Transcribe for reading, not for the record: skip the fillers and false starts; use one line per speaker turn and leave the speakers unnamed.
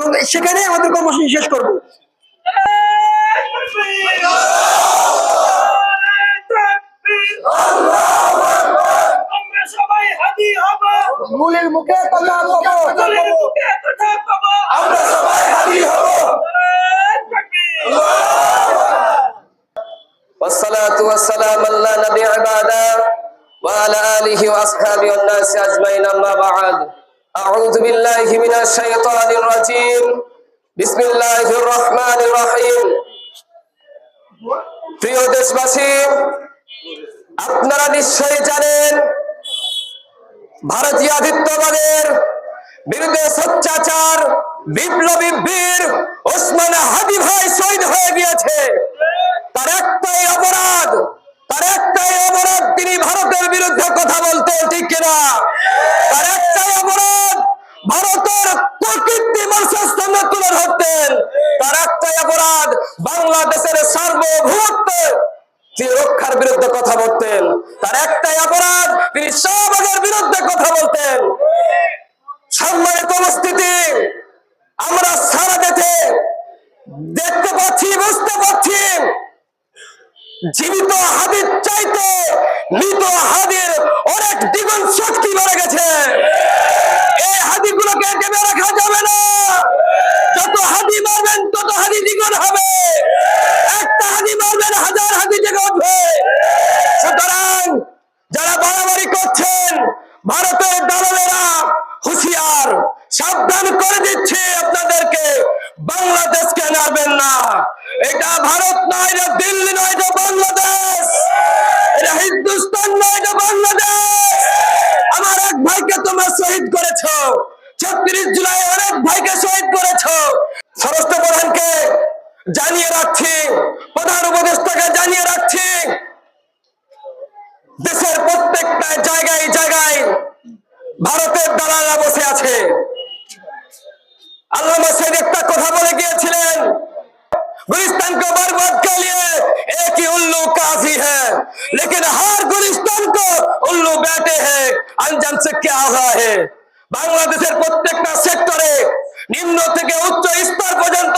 এবং সেখানে আমাদের কর্মসূচি শেষ করব। গুলির মুখে কথা আমরা সবাই হাজির হব।
والصلاة والسلام على نبي عباده وعلى آله وأصحابه والناس أجمعين أما بعد أعوذ بالله من الشيطان الرجيم بسم الله الرحمن الرحيم প্রিয় দেশবাসী, আপনারা নিশ্চয়ই জানেন ভারতীয় আধিপত্যবাদের বিরুদ্ধে সোচ্চাচার বিপ্লবী বীর ওসমান হাদি ভাই শহীদ হয়ে গিয়েছে। তার একটাই অপরাধ তিনি ভারতের বিরুদ্ধে কথা বলতেন, ঠিক কিনা? তার একটাই অপরাধ ভারতের প্রকৃতি মানুষের সামনে তুলে ধরতেন। তার একটাই অপরাধ বাংলাদেশের সার্বভৌমত্ব তিনি রক্ষার বিরুদ্ধে কথা বলতেন। তার একটাই অপরাধ তিনি শাহবাগের বিরুদ্ধে কথা বলতেন। সম্মানিত উপস্থিতি, আমরা সারা দেশে দেখতে পাচ্ছি, বুঝতে পারছি জীবিত হাদির চাইতে মৃত হাদির অনেক দ্বিগুণ শক্তি বেড়ে গেছে। এই হাদিগুলোকে টেনে রাখা যাবে না। যত হাদি মারবেন তত হাদি দ্বিগুণ হবে। একটা হাদি মারবেন, হাজার হাদি জেগে উঠবে। সুতরাং যারা বাড়াবাড়ি করছেন, ভারতের দালালেরা হুঁশিয়ার, সাবধান করে দিচ্ছে আপনাদেরকে, বাংলাদেশকে নাড়বেন না। এটা ভারত নয়, এটা দিল্লি নয়, এটা বাংলাদেশ। এটা হিন্দুস্তান নয়, এটা বাংলাদেশ। আমার এক ভাইকে তোমরা শহীদ করেছো, 36 জুলাই অনেক ভাইকে শহীদ করেছো। স্বরাষ্ট্র প্রধানকে জানিয়ে রাখছি, প্রধান উপদেষ্টাকে জানিয়ে রাখছি, দেশের প্রত্যেকটা জায়গায় জায়গায় ভারতের দালালরা বসে আছে। আল্লামা সাইদ একটা কথা বলে গিয়েছিলেন, गुलिस्तान को बर्बाद के लिए एक ही उल्लू काफी है, लेकिन हर गुलिस्तान को उल्लू बैठे हैं अनजान से क्या हुआ है। বাংলাদেশের প্রত্যেকটা সেক্টরে নিম্ন থেকে উচ্চ স্তর পর্যন্ত